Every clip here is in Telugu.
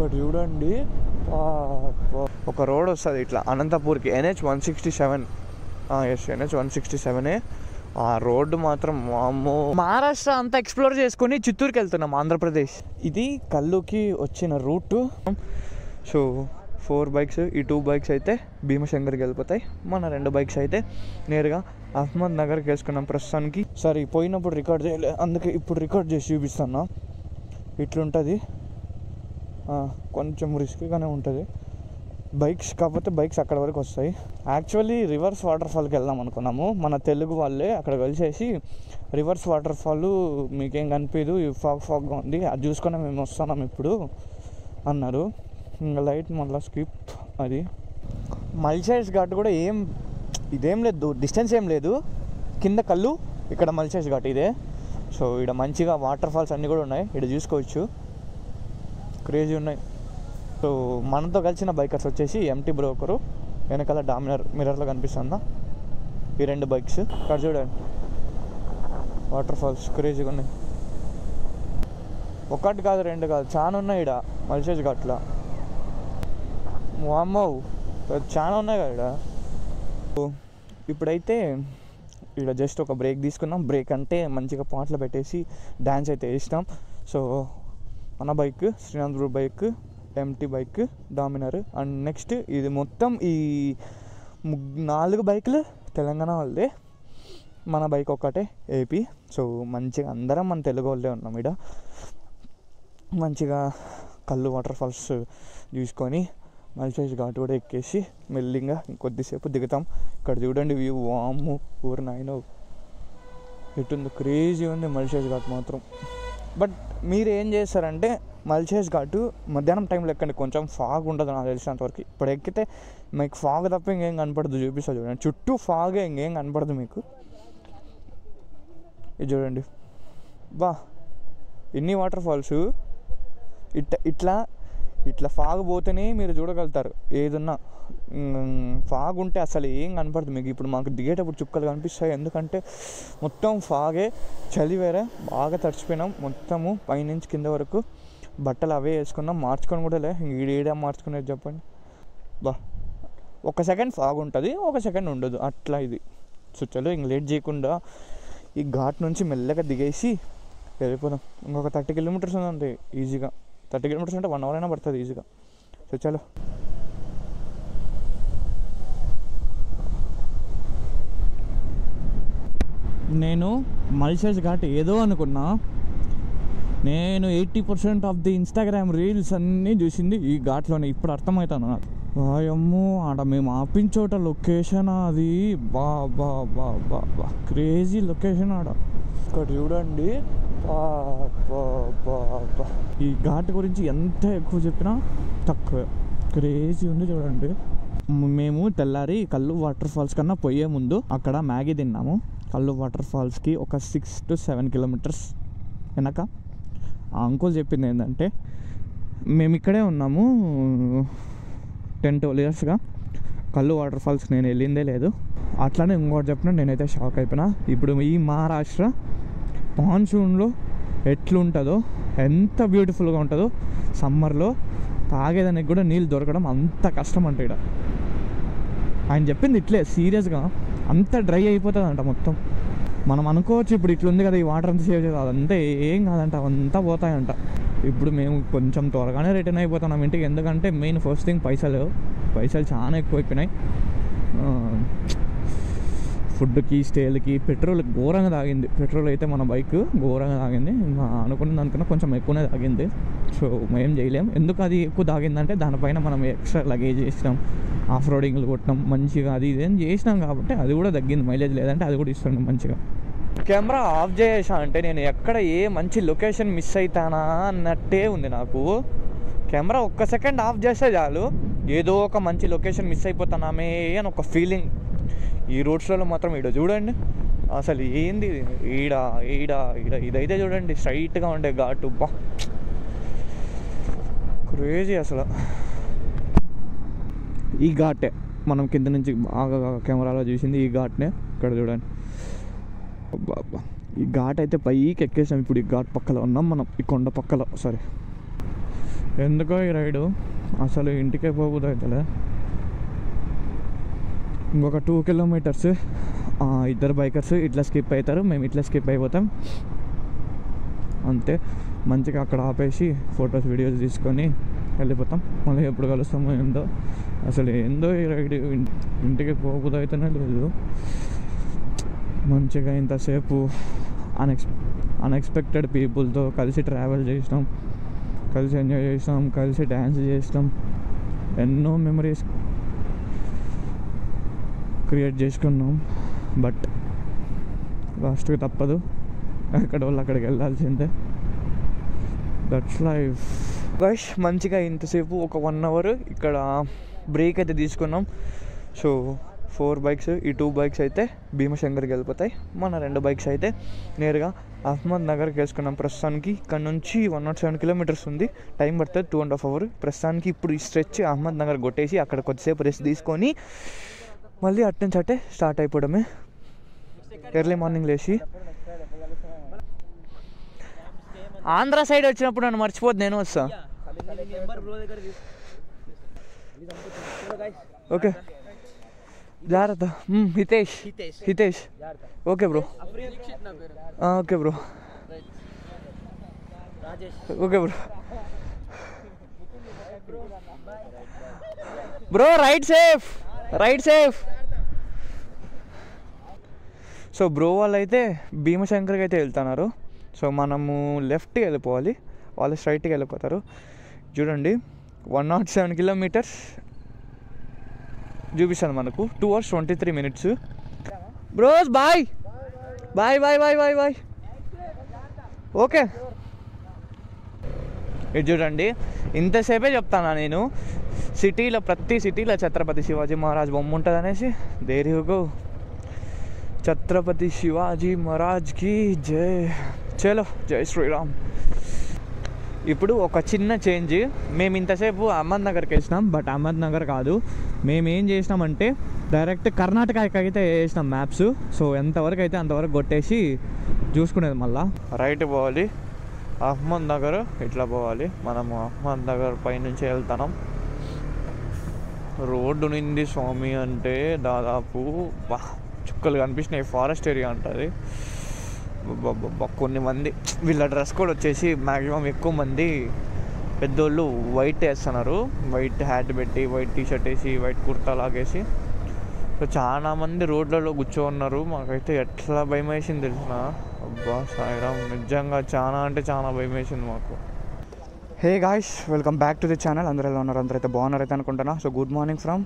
ఇక్కడ చూడండి ఒక రోడ్ వస్తుంది ఇట్లా అనంతపూర్కి, NH-167. Yes, NH-167. ఆ రోడ్డు మాత్రం వామ్మో. మహారాష్ట్ర అంతా ఎక్స్ప్లోర్ చేసుకుని చిత్తూరుకి వెళ్తున్నాం, ఆంధ్రప్రదేశ్. ఇది కల్లుకి వచ్చిన రూటు. సో 4 బైక్స్, ఈ 2 బైక్స్ అయితే భీమశంకర్కి వెళ్ళిపోతాయి. మన 2 బైక్స్ అయితే నేరుగా అహ్మద్ నగర్కి వేసుకున్నాం ప్రస్తుతానికి. సరే, పోయినప్పుడు రికార్డ్ చేయలేదు, అందుకే ఇప్పుడు రికార్డ్ చేసి చూపిస్తున్నా. ఇట్లుంటుంది, కొంచెం రిస్క్గానే ఉంటుంది బైక్స్, కాకపోతే బైక్స్ అక్కడ వరకు వస్తాయి. యాక్చువల్లీ రివర్స్ వాటర్ ఫాల్కి వెళ్దాం అనుకున్నాము. మన తెలుగు వాళ్ళే అక్కడ కలిసేసి రివర్స్ వాటర్ ఫాల్ మీకేం కనిపించదు, ఫాగ్గా ఉంది, అది చూసుకొని మేము వస్తున్నాం ఇప్పుడు అన్నారు. ఇంకా లైట్ మళ్ళీ స్కిప్. అది మల్చేస్ ఘాట్ కూడా ఇదేం లేదు, డిస్టెన్స్ ఏం లేదు. కింద కల్లు, ఇక్కడ మల్చేస్ ఘాట్ ఇదే. సో ఇక్కడ మంచిగా వాటర్ ఫాల్స్ అన్నీ కూడా ఉన్నాయి, ఇక్కడ చూసుకోవచ్చు, క్రేజీ ఉన్నాయి. సో మనతో కలిసిన బైకర్స్ వచ్చేసి MT బ్రోకరు, వెనకాల డామినర్ మిర్రర్లో కనిపిస్తుందా ఈ 2 బైక్స్. ఇక్కడ చూడండి వాటర్ ఫాల్స్ క్రేజీగా ఉన్నాయి. ఒకటి కాదు, 2 కాదు, చాలా ఉన్నాయి ఇక్కడ మల్చేస్ ఘాట్లో. వామ్మో, చాలా ఉన్నాయి కదా ఇక్కడ. ఇప్పుడైతే ఇక్కడ జస్ట్ ఒక బ్రేక్ తీసుకున్నాం. బ్రేక్ అంటే మంచిగా పాటలు పెట్టేసి డ్యాన్స్ అయితే వేసినాం. సో మన bike Srinath bro bike, MT bike, Dominar. And next ఇది మొత్తం ఈ 4 బైకులు తెలంగాణ వాళ్ళే, మన బైక్ ఒక్కటే AP. సో మంచిగా అందరం మన తెలుగు వాళ్ళే ఉన్నాం ఇక్కడ. మంచిగా కల్లు వాటర్ ఫాల్స్ చూసుకొని మల్చేస్ ఘాట్ కూడా ఎక్కేసి మెల్లిగా కొద్దిసేపు దిగుతాం. ఇక్కడ చూడండి వ్యూ, వాము ఊరు నాయనో ఎట్టుంది, క్రేజీ ఉంది మల్చేస్ ఘాట్ మాత్రం. బట్ మీరు ఏం చేస్తారంటే మల్చేస్ ఘాటు మధ్యాహ్నం టైంలో ఎక్కండి, కొంచెం ఫాగ్ ఉంటుంది నాకు తెలిసినంతవరకు. ఇప్పుడు ఎక్కితే మీకు ఫాగ్ తప్ప ఇంకేం కనపడదు, చూపిస్తా చూడండి, చుట్టూ ఫాగే, ఇంకేం కనపడదు మీకు. ఇది చూడండి, బా ఎన్ని వాటర్ ఫాల్స్. ఇట్లా ఫాగ్ పోతేనే మీరు చూడగలుగుతారు ఏదన్నా. ఫాగ్ ఉంటే అసలు ఏం కనపడదు మీకు. ఇప్పుడు మాకు దిగేటప్పుడు చుక్కలు కనిపిస్తాయి, ఎందుకంటే మొత్తం ఫాగే. చలి వేరే, బాగా తడిచిపోయినాం మొత్తము పైనుంచి కింద వరకు. బట్టలు అవే వేసుకున్నాం, మార్చుకొని కూడా లే, ఈడ మార్చుకునేది చెప్పండి. బా 1 సెకండ్ ఫాగ్ ఉంటుంది, 1 సెకండ్ ఉండదు, అట్లా ఇది. సో చలో ఇంక లేట్ చేయకుండా ఈ ఘాట్ నుంచి మెల్లగా దిగేసి వెళ్ళిపోదాం. ఇంకొక 30 కిలోమీటర్స్ ఉంది అంతే, ఈజీగా. 30 కిలోమీటర్స్ అంటే 1 అవర్ అయినా పడుతుంది ఈజీగా. సో చలో. నేను మల్చేస్ ఘాట్ ఏదో అనుకున్నా, నేను 80% ఆఫ్ ది ఇన్స్టాగ్రామ్ రీల్స్ అన్నీ చూసింది ఈ ఘాట్లోనే. ఇప్పుడు అర్థమవుతాను నాకు. వాయమ్మో, ఆడ మేము ఆపించోట లొకేషన్ అది, బా బా బా బా బా క్రేజీ లొకేషన్ ఆడ. ఇక్కడ చూడండి, ఈ ఘాట్ గురించి ఎంత ఎక్కువ చెప్పినా తక్కువ, క్రేజీ ఉంది చూడండి. మేము తెల్లారి కల్లు వాటర్ ఫాల్స్ కన్నా పోయే ముందు అక్కడ మ్యాగీ తిన్నాము. కల్లు వాటర్ ఫాల్స్కి ఒక 6 to 7 కిలోమీటర్స్ వెనక. ఆ అంకుల్ చెప్పింది ఏంటంటే, మేము ఇక్కడే ఉన్నాము 10-12 ఇయర్స్గా, కల్లు వాటర్ ఫాల్స్ నేను వెళ్ళిందే లేదు. అట్లానే ఇంకోటి చెప్పిన, నేనైతే షాక్ అయిపోయినా. ఇప్పుడు ఈ మహారాష్ట్ర మాన్సూన్లో ఎట్లుంటుందో, ఎంత బ్యూటిఫుల్గా ఉంటుందో, సమ్మర్లో తాగేదానికి కూడా నీళ్ళు దొరకడం అంత కష్టం అంట ఇక్కడ. ఆయన చెప్పింది ఇట్లే సీరియస్గా, అంత డ్రై అయిపోతుంది అంట మొత్తం. మనం అనుకోవచ్చు ఇప్పుడు ఇట్లుంది కదా, ఈ వాటర్ అంతా సేవ్ చేయాలి, అదంతా ఏం కాదంట, అవంతా పోతాయంట. ఇప్పుడు మేము కొంచెం త్వరగానే రిటర్న్ అయిపోతున్నాం ఇంటికి, ఎందుకంటే మెయిన్ ఫస్ట్ థింగ్ పైసలు చాలా ఎక్కువ అయిపోయినాయి. ఫుడ్కి, స్టేలకి, పెట్రోల్ ఘోరంగా తాగింది. పెట్రోల్ అయితే మన బైక్ ఘోరంగా తాగింది, అనుకున్న దానికన్నా కొంచెం ఎక్కువనే తాగింది. సో మేము చేయలేం. ఎందుకు అది ఎక్కువ తాగిందంటే, దానిపైన మనం ఎక్స్ట్రా లగేజ్ చేసినాం, ఆఫ్ రోడింగ్లు కొట్టినాం మంచిగా, అది ఇదేం చేసినాం కాబట్టి అది కూడా తగ్గింది మైలేజ్. లేదంటే అది కూడా ఇస్తున్నాం మంచిగా. కెమెరా ఆఫ్ చేసా అంటే నేను ఎక్కడ ఏ మంచి లొకేషన్ మిస్ అవుతానా అన్నట్టే ఉంది నాకు. కెమెరా 1 సెకండ్ ఆఫ్ చేస్తే చాలు, ఏదో ఒక మంచి లొకేషన్ మిస్ అయిపోతానామే అని ఒక ఫీలింగ్. ఈ రోడ్స్లలో మాత్రం ఈడ చూడండి, అసలు ఏంది ఈడ ఈడ ఈడ ఇదైతే చూడండి, స్ట్రైట్గా ఉండే ఘాటు, బా క్రేజీ అసలు. ఈ ఘాటే మనం కింద నుంచి బాగా కెమెరాలో చూసింది, ఈ ఘాట్నే. ఇక్కడ చూడండి, బాబా ఈ ఘాట్ అయితే పైకి ఎక్కేసాం. ఇప్పుడు ఈ ఘాట్ పక్కలో ఉన్నాం మనం, ఈ కొండ పక్కలో. సారీ, ఎందుకో ఈ రైడు అసలు ఇంటికే పోబుద్ది అవుతుందా. ఇంకొక 2 కిలోమీటర్స్ ఇద్దరు బైకర్స్ ఇట్లా స్కిప్ అవుతారు, మేము ఇట్లా స్కిప్ అయిపోతాం అంతే. మంచిగా అక్కడ ఆపేసి ఫొటోస్ వీడియోస్ తీసుకొని వెళ్ళిపోతాం. మళ్ళీ ఎప్పుడు కలుస్తామో ఏందో, అసలు ఏందో ఈ రైడ్. ఇంటికి పోబుద్ది అయితేనే లేదు. మంచిగా ఇంతసేపు అన్ఎక్స్పెక్టెడ్ పీపుల్తో కలిసి ట్రావెల్ చేసినాం, కలిసి ఎంజాయ్ చేసినాం, కలిసి డ్యాన్స్ చేసినాం, ఎన్నో మెమరీస్ క్రియేట్ చేసుకున్నాం. బట్ లాస్ట్కి తప్పదు, ఎక్కడ వాళ్ళు అక్కడికి వెళ్ళాల్సిందే. That's life guys. మంచిగా ఇంతసేపు ఒక 1 అవర్ ఇక్కడ బ్రేక్ అయితే తీసుకున్నాం. సో 4 బైక్స్, ఈ 2 బైక్స్ అయితే భీమశంకర్కి వెళ్ళిపోతాయి. మన 2 బైక్స్ అయితే నేరుగా అహ్మద్ నగర్కి వేసుకున్నాం. ప్రస్తుతానికి ఇక్కడ నుంచి 107 కిలోమీటర్స్ ఉంది, టైం పడుతుంది 2.5 hours. ప్రస్తుతానికి ఇప్పుడు ఈ స్ట్రెచ్ అహ్మద్ నగర్ కొట్టేసి అక్కడ కొద్దిసేపు రెస్ట్ తీసుకొని మళ్ళీ అట్నుంచి అట్టే స్టార్ట్ అయిపోవడమే. ఎర్లీ మార్నింగ్ లేచి ఆంధ్ర సైడ్ వచ్చినప్పుడు నన్ను మర్చిపోద్దు, నేను వస్తా. ఓకే జాగ్రత్త. Hitesh okay bro. Okay bro. Okay bro. Bro right safe. So bro వాళ్ళు అయితే భీమశంకర్కి అయితే వెళ్తున్నారు. సో మనము లెఫ్ట్కి వెళ్ళిపోవాలి, వాళ్ళు స్ట్రైట్కి వెళ్ళిపోతారు. చూడండి 107 కిలోమీటర్స్ చూపిస్తాను మనకు, 2 hours 23 minutes. Bros bye. Okay ఇది చూడండి, ఇంతసేపే చెప్తాను నేను. సిటీలో ప్రతి సిటీలో ఛత్రపతి శివాజీ మహారాజ్ బొమ్మ ఉంటుంది అనేసి. There you go, Chhatrapati Shivaji మహారాజ్కి జై. చలో జై శ్రీరామ్. ఇప్పుడు ఒక చిన్న చేంజ్. మేము ఇంతసేపు అహ్మద్ నగర్కి వేసినాం, బట్ అహ్మద్ నగర్ కాదు. మేము ఏం చేసినామంటే డైరెక్ట్ కర్ణాటకకి అయితే వేసినాం మ్యాప్స్. సో ఎంతవరకు అయితే అంతవరకు కొట్టేసి చూసుకునేది. మళ్ళీ రైట్ పోవాలి, అహ్మద్ నగర్ ఇట్లా పోవాలి. మనము అహ్మద్ నగర్ పైనుంచి వెళ్తున్నాం. రోడ్డు నిండి స్వామి అంటే దాదాపు చుక్కలు కనిపిస్తున్నాయి. ఫారెస్ట్ ఏరియా ఉంటుంది. కొన్ని మంది వీళ్ళ డ్రెస్ కోడ్ వచ్చేసి మ్యాక్సిమం ఎక్కువ మంది పెద్దోళ్ళు వైట్ వేస్తున్నారు. వైట్ హ్యాట్ పెట్టి, వైట్ టీషర్ట్ వేసి, వైట్ కుర్తా లాగేసి. సో చాలా మంది రోడ్లలో కూర్చోన్నారు. మాకైతే ఎట్లా భయం వేసింది తెలిసిన. అబ్బా సాయిరామ్, నిజంగా చాలా అంటే చాలా భయం వేసింది మాకు. Hey guys, welcome back to the channel. అందరూ ఎలా ఉన్నారు? అందరైతే బాగున్నారైతే అనుకుంటున్నా. సో గుడ్ మార్నింగ్ ఫ్రమ్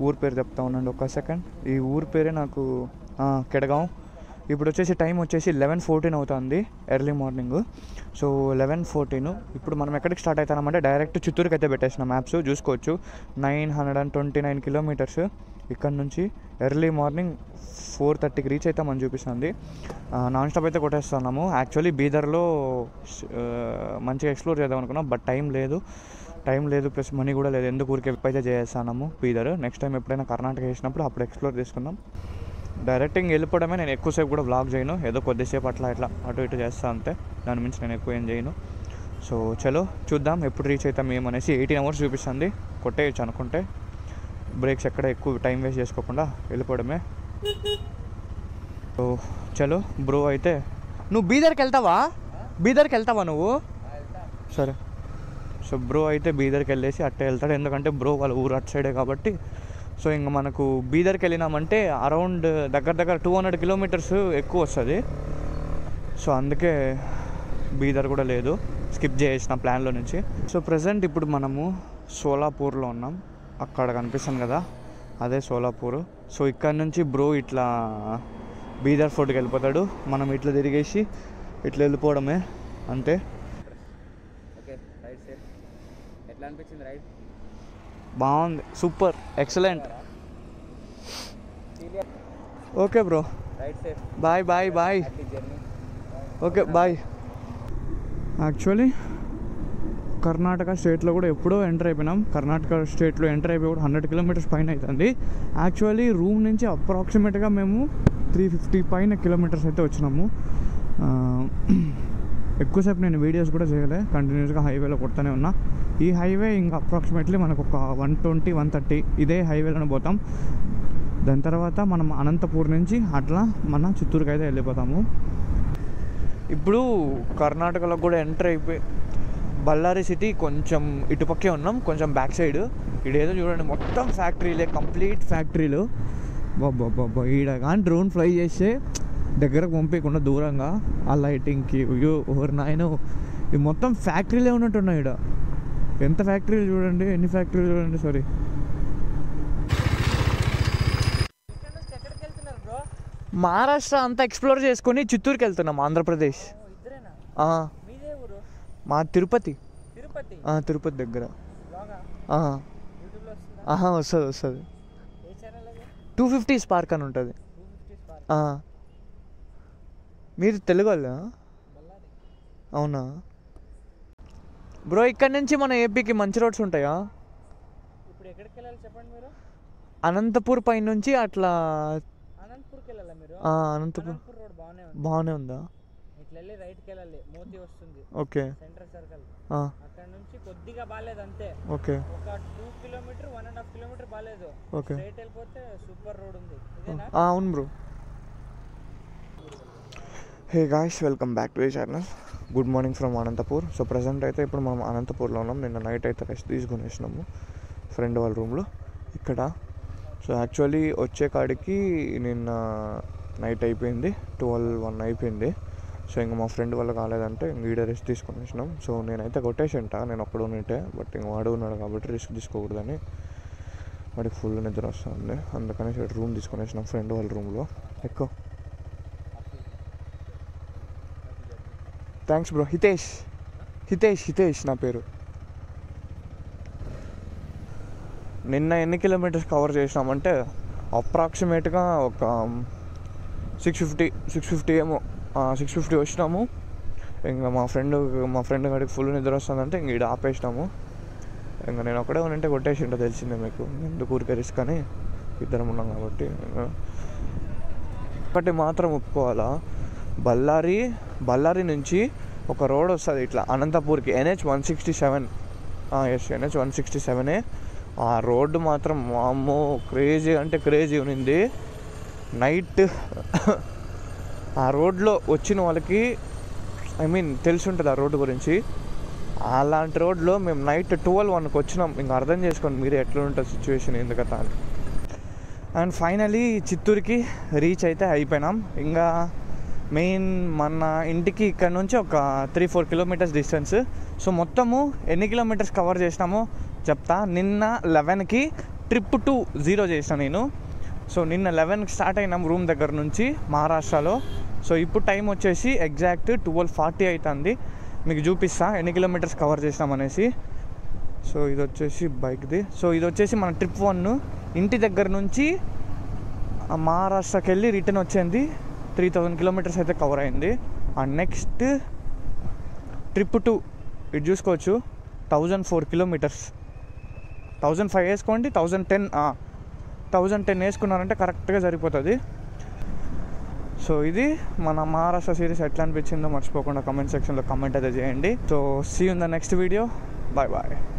ఊరు పేరు చెప్తా ఉండండి ఒక్క సెకండ్. ఈ ఊరు పేరే నాకు కెడగాం. ఇప్పుడు వచ్చేసి టైం వచ్చేసి 11:14 అవుతుంది ఎర్లీ మార్నింగ్. సో 11:14. ఇప్పుడు మనం ఎక్కడికి స్టార్ట్ అవుతామంటే డైరెక్ట్ చిత్తూరుకి అయితే పెట్టేసిన మ్యాప్స్ చూసుకోవచ్చు. 929 కిలోమీటర్స్ ఇక్కడ నుంచి. ఎర్లీ మార్నింగ్ 4:30కి రీచ్ అవుతామని చూపిస్తుంది. నాన్ స్టాప్ అయితే కొట్టేస్తున్నాము. యాక్చువల్లీ బీదర్లో మంచిగా ఎక్స్ప్లోర్ చేద్దాం అనుకున్నాం, బట్ టైం లేదు ప్లస్ మనీ కూడా లేదు. ఎందుకు ఊరికి అయితే చేస్తున్నాము బీదర్. నెక్స్ట్ టైం ఎప్పుడైనా కర్ణాటక వేసినప్పుడు అప్పుడు ఎక్స్ప్లోర్ చేసుకుందాం. డైరెక్ట్ ఇంక వెళ్ళిపోవడమే. నేను ఎక్కువసేపు కూడా వ్లాగ్ చేయను, ఏదో కొద్దిసేపు అట్లా అటు ఇటు చేస్తాను అంతే. దాని మించి నేను ఎక్కువ ఏం చేయను. సో చలో చూద్దాం ఎప్పుడు రీచ్ అవుతాం ఏమనేసి. 18 hours చూపిస్తుంది. కొట్టేయచ్చు అనుకుంటే. బ్రేక్స్ ఎక్కడ ఎక్కువ టైం వేస్ట్ చేసుకోకుండా వెళ్ళిపోవడమే. సో చలో. బ్రో అయితే నువ్వు బీదర్కి వెళ్తావా నువ్వు? సరే. సో బ్రో అయితే బీదర్కి వెళ్ళేసి అట్టే వెళ్తాడు, ఎందుకంటే బ్రో వాళ్ళ ఊరు అటు సైడే కాబట్టి. సో ఇంకా మనకు బీదర్కి వెళ్ళినామంటే అరౌండ్ దగ్గర 200 కిలోమీటర్స్ ఎక్కువ వస్తుంది. సో అందుకే బీదర్ కూడా లేదు, స్కిప్ చేసిన ప్లాన్లో నుంచి. సో ప్రజెంట్ ఇప్పుడు మనము సోలాపూర్లో ఉన్నాం. అక్కడ కనిపిస్తుంది కదా, అదే సోలాపూర్. సో ఇక్కడ నుంచి బ్రో ఇట్లా బీదర్ ఫోర్ట్కి వెళ్ళిపోతాడు. మనం ఇట్లా తిరిగేసి ఇట్లా వెళ్ళిపోవడమే అంతే. బాగుంది, super, excellent. Okay bro, bye. Okay bye. Actually Karnataka స్టేట్లో కూడా ఎప్పుడో ఎంటర్ అయిపోయినాం. కర్ణాటక స్టేట్లో ఎంటర్ అయిపోయి కూడా 100 కిలోమీటర్స్ పైన అవుతుంది. యాక్చువల్లీ రూమ్ నుంచి అప్రాక్సిమేట్గా మేము 350 పైన కిలోమీటర్స్ అయితే వచ్చినాము. ఎక్కువసేపు నేను వీడియోస్ కూడా చేయలే, కంటిన్యూస్గా హైవేలో కొడుతూనే ఉన్నా. ఈ హైవే ఇంకా అప్రాక్సిమేట్లీ మనకు ఒక 120-130 ఇదే హైవేలోనే పోతాం. దాని తర్వాత మనం అనంతపూర్ నుంచి అట్లా మన చిత్తూరుకి అయితే వెళ్ళిపోతాము. ఇప్పుడు కర్ణాటకలో కూడా ఎంటర్ అయిపోయి బళ్ళారి సిటీ కొంచెం ఇటుపక్కే ఉన్నాం, కొంచెం బ్యాక్ సైడ్. ఇడేదో చూడండి మొత్తం ఫ్యాక్టరీలే, కంప్లీట్ ఫ్యాక్టరీలు. బాబా ఈడ కానీ డ్రోన్ ఫ్లై చేస్తే దగ్గరకు పంపించకుండా దూరంగా ఆ లైటింగ్కి ఓవర్ నాయనో ఇవి మొత్తం ఫ్యాక్టరీలే ఉన్నట్టున్నాయి. ఈడ ఎంత ఫ్యాక్టరీలు చూడండి, ఎన్ని ఫ్యాక్టరీలు చూడండి. సారీ, మహారాష్ట్ర అంతా ఎక్స్ప్లోర్ చేసుకొని చిత్తూరుకి వెళ్తున్నాం, ఆంధ్రప్రదేశ్. మా తిరుపతి దగ్గర. వస్తుంది 250 స్పార్క్ అని ఉంటుంది. మీరు తెలుగు వాళ్ళ? అవునా బ్రో. ఇక్కడ నుంచి మన ఏపీకి మంచి రోడ్స్ ఉంటాయా? ఇప్పుడు ఎక్కడికి వెళ్ళాలి చెప్పండి మీరు? అనంతపూర్ పై నుంచి అట్లా అనంతపూర్కి వెళ్ళాలా మీరు? అనంతపూర్ రోడ్ బాగానే ఉందా? ఇట్లా వెళ్ళి రైట్కి వెళ్ళాలి, మోతి వస్తుంది. Okay, central circle. అక్కడ నుంచి కొద్దిగా బాలేదు అంతే. ఓకే, ఒక 2 కిలోమీటర్ 1.5 కిలోమీటర్ బాలేదు. ఓకే, స్ట్రైట్ వెళ్ళిపోతే సూపర్ రోడ్ ఉంది. ఇదేనా? అవును bro. Hey guys, welcome back to the channel. Good morning from Anantapur. So present అయితే ఇప్పుడు మనం అనంతపూర్లో ఉన్నాం. నిన్న నైట్ అయితే రెస్ట్ తీసుకొని వేసినాము ఫ్రెండ్ వాళ్ళ రూమ్లో ఇక్కడ. సో యాక్చువల్లీ వచ్చే కాడికి నిన్న నైట్ అయిపోయింది, 12-1 అయిపోయింది. సో ఇంకా మా ఫ్రెండ్ వల్ల కాలేదంటే ఇంక ఈడ రెస్ట్ తీసుకొని వేసినాం. సో నేనైతే కొట్టేసింట, నేను ఒక్కడు ఉన్నట్టే. బట్ ఇంక వాడు ఉన్నాడు కాబట్టి రిస్క్ తీసుకోకూడదని వాడికి ఫుల్ నిద్ర వస్తుంది. అందుకని రూమ్ తీసుకొని వేసినాం ఫ్రెండ్ వాళ్ళ రూమ్లో. ఎక్కువ థ్యాంక్స్ బ్రో. హితేష్ నా పేరు. నిన్న ఎన్ని కిలోమీటర్స్ కవర్ చేసినామంటే అప్రాక్సిమేట్గా ఒక 650 ఏమో, 650 వచ్చినాము. ఇంకా మా ఫ్రెండ్ గాడికి ఫుల్ నిద్ర వస్తుందంటే ఇంక ఈడ ఆపేసినాము. ఇంకా నేను ఒకడే ఉంటే కొట్టేసింటో తెలిసిందే మీకు, ఎందుకు ఊరికే రిస్క్ అని. ఇద్దరం ఉన్నాం కాబట్టి. ఒకటి మాత్రం ఒప్పుకోవాలా, బళ్ళారి నుంచి ఒక రోడ్ వస్తుంది ఇట్లా అనంతపూర్కి, NH 167. NH 167. ఆ రోడ్డు మాత్రం వామ్మో క్రేజీ అంటే క్రేజీ ఉన్నింది. నైట్ ఆ రోడ్లో వచ్చిన వాళ్ళకి తెలిసి ఉంటుంది ఆ రోడ్డు గురించి. అలాంటి రోడ్లో మేము నైట్ 12-1కి వచ్చినాం. ఇంకా అర్థం చేసుకోండి మీరు ఎట్లా ఉంటుంది సిచ్యువేషన్ ఎందుకతా అని. అండ్ ఫైనలీ చిత్తూరుకి రీచ్ అయితే అయిపోయినాం. ఇంకా మెయిన్ మన ఇంటికి ఇక్కడ నుంచి ఒక 3-4 కిలోమీటర్స్ డిస్టెన్స్. సో మొత్తము ఎన్ని కిలోమీటర్స్ కవర్ చేసినామో చెప్తా. నిన్న 11కి ట్రిప్ టు 0 చేసిన నేను. సో నిన్న 11కి స్టార్ట్ అయినాం రూమ్ దగ్గర నుంచి మహారాష్ట్రలో. సో ఇప్పుడు టైం వచ్చేసి ఎగ్జాక్ట్ 12:40 అవుతుంది. మీకు చూపిస్తా ఎన్ని కిలోమీటర్స్ కవర్ చేసినామనేసి. సో ఇది వచ్చేసి బైక్ది. సో ఇది వచ్చేసి మన ట్రిప్ 1 ఇంటి దగ్గర నుంచి మహారాష్ట్రకి వెళ్ళి రిటర్న్ వచ్చింది. 3000 కిలోమీటర్స్ అయితే కవర్ అయింది. అండ్ నెక్స్ట్ ట్రిప్ 2 ఇటు చూసుకోవచ్చు 1004 కిలోమీటర్స్. 1005 వేసుకోండి, 1010 వేసుకున్నారంటే కరెక్ట్గా సరిపోతుంది. సో ఇది మన మహారాష్ట్ర సిరీస్ ఎట్లా అనిపించిందో మర్చిపోకుండా కమెంట్ సెక్షన్లో కమెంట్ అయితే చేయండి. So see you in the next video. Bye.